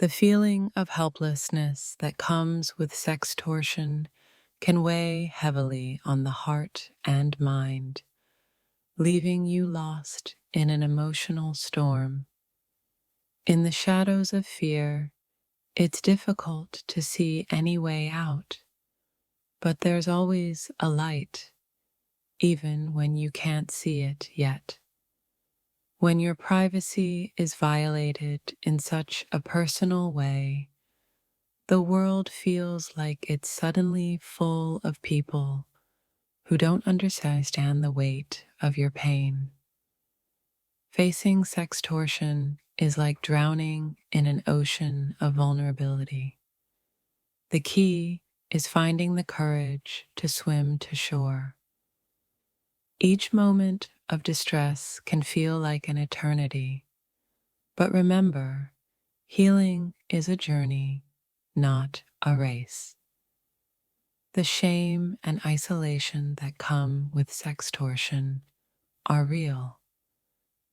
The feeling of helplessness that comes with sextortion can weigh heavily on the heart and mind, leaving you lost in an emotional storm. In the shadows of fear, it's difficult to see any way out, but there's always a light, even when you can't see it yet. When your privacy is violated in such a personal way, the world feels like it's suddenly full of people who don't understand the weight of your pain. Facing sextortion is like drowning in an ocean of vulnerability. The key is finding the courage to swim to shore. Each moment of distress can feel like an eternity, but remember, healing is a journey, not a race. The shame and isolation that come with sextortion are real,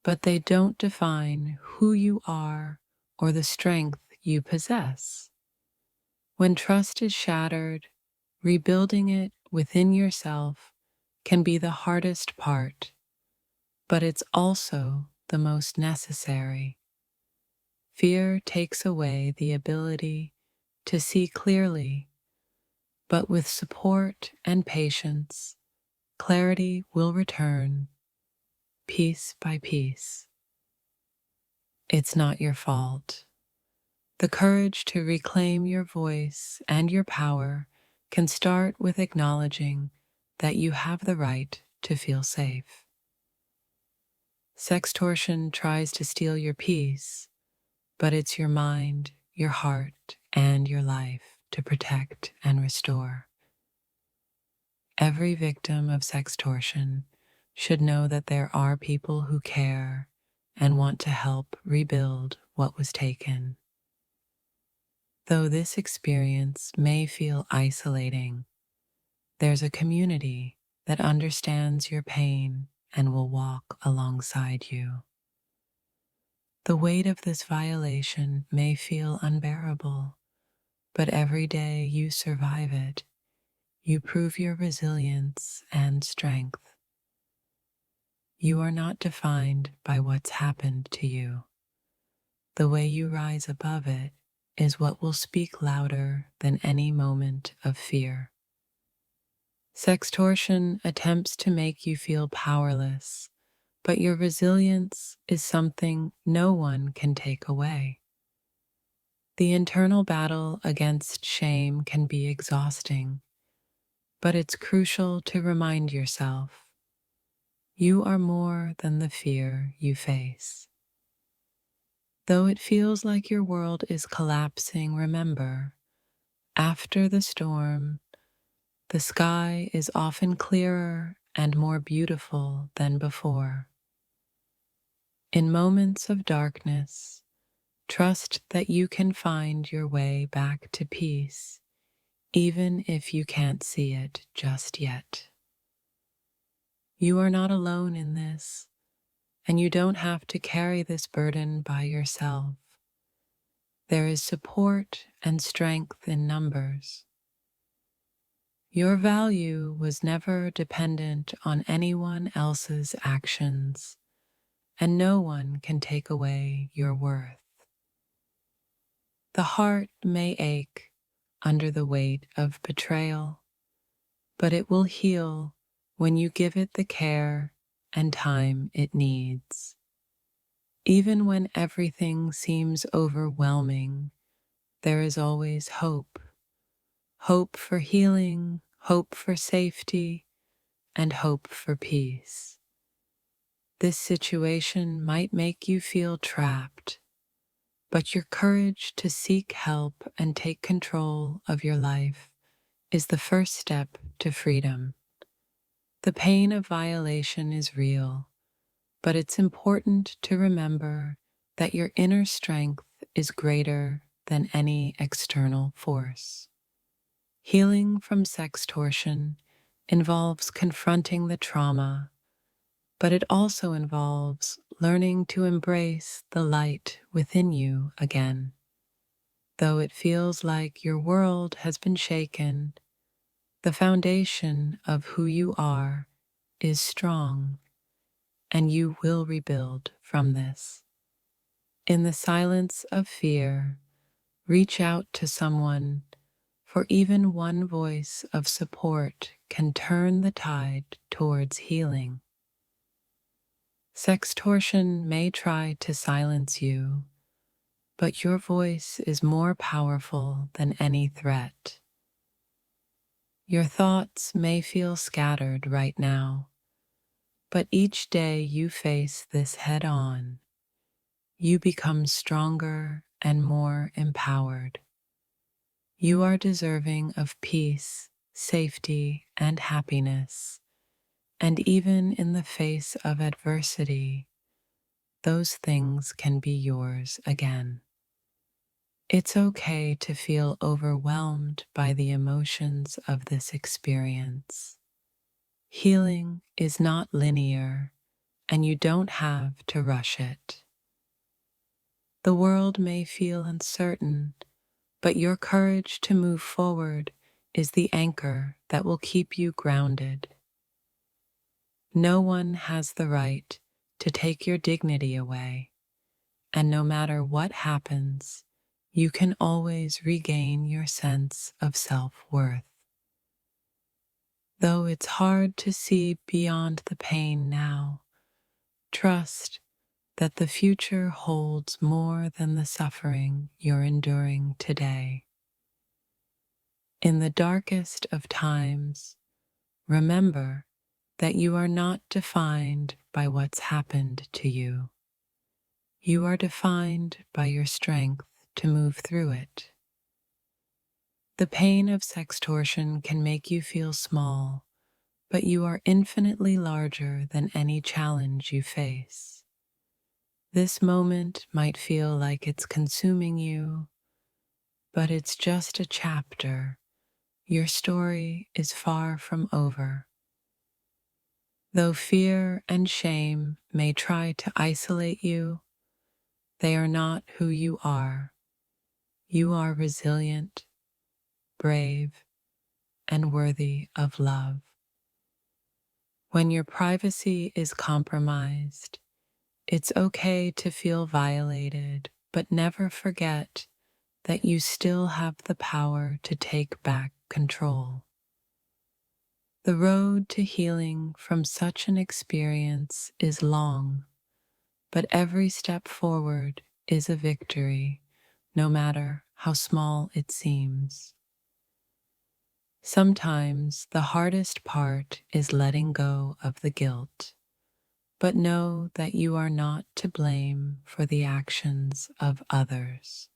but they don't define who you are or the strength you possess. When trust is shattered, rebuilding it within yourself can be the hardest part, but it's also the most necessary. Fear takes away the ability to see clearly, but with support and patience, clarity will return, piece by piece. It's not your fault. The courage to reclaim your voice and your power can start with acknowledging that you have the right to feel safe. Sextortion tries to steal your peace, but it's your mind, your heart, and your life to protect and restore. Every victim of sextortion should know that there are people who care and want to help rebuild what was taken. Though this experience may feel isolating, there's a community that understands your pain and will walk alongside you. The weight of this violation may feel unbearable, but every day you survive it, you prove your resilience and strength. You are not defined by what's happened to you. The way you rise above it is what will speak louder than any moment of fear. Sextortion attempts to make you feel powerless, but your resilience is something no one can take away. The internal battle against shame can be exhausting, but it's crucial to remind yourself you are more than the fear you face. Though it feels like your world is collapsing, remember, after the storm, the sky is often clearer and more beautiful than before. In moments of darkness, trust that you can find your way back to peace, even if you can't see it just yet. You are not alone in this, and you don't have to carry this burden by yourself. There is support and strength in numbers. Your value was never dependent on anyone else's actions, and no one can take away your worth. The heart may ache under the weight of betrayal, but it will heal when you give it the care and time it needs. Even when everything seems overwhelming, there is always hope. Hope for healing, hope for safety, and hope for peace. This situation might make you feel trapped, but your courage to seek help and take control of your life is the first step to freedom. The pain of violation is real, but it's important to remember that your inner strength is greater than any external force. Healing from sextortion involves confronting the trauma, but it also involves learning to embrace the light within you again. Though it feels like your world has been shaken, the foundation of who you are is strong, and you will rebuild from this. In the silence of fear, reach out to someone, for even one voice of support can turn the tide towards healing. Sextortion may try to silence you, but your voice is more powerful than any threat. Your thoughts may feel scattered right now, but each day you face this head on, you become stronger and more empowered. You are deserving of peace, safety, and happiness, and even in the face of adversity, those things can be yours again. It's okay to feel overwhelmed by the emotions of this experience. Healing is not linear, and you don't have to rush it. The world may feel uncertain, but your courage to move forward is the anchor that will keep you grounded. No one has the right to take your dignity away, and no matter what happens, you can always regain your sense of self-worth. Though it's hard to see beyond the pain now, trust that the future holds more than the suffering you're enduring today. In the darkest of times, remember that you are not defined by what's happened to you. You are defined by your strength to move through it. The pain of sextortion can make you feel small, but you are infinitely larger than any challenge you face. This moment might feel like it's consuming you, but it's just a chapter. Your story is far from over. Though fear and shame may try to isolate you, they are not who you are. You are resilient, brave, and worthy of love. When your privacy is compromised, it's okay to feel violated, but never forget that you still have the power to take back control. The road to healing from such an experience is long, but every step forward is a victory, no matter how small it seems. Sometimes the hardest part is letting go of the guilt, but know that you are not to blame for the actions of others.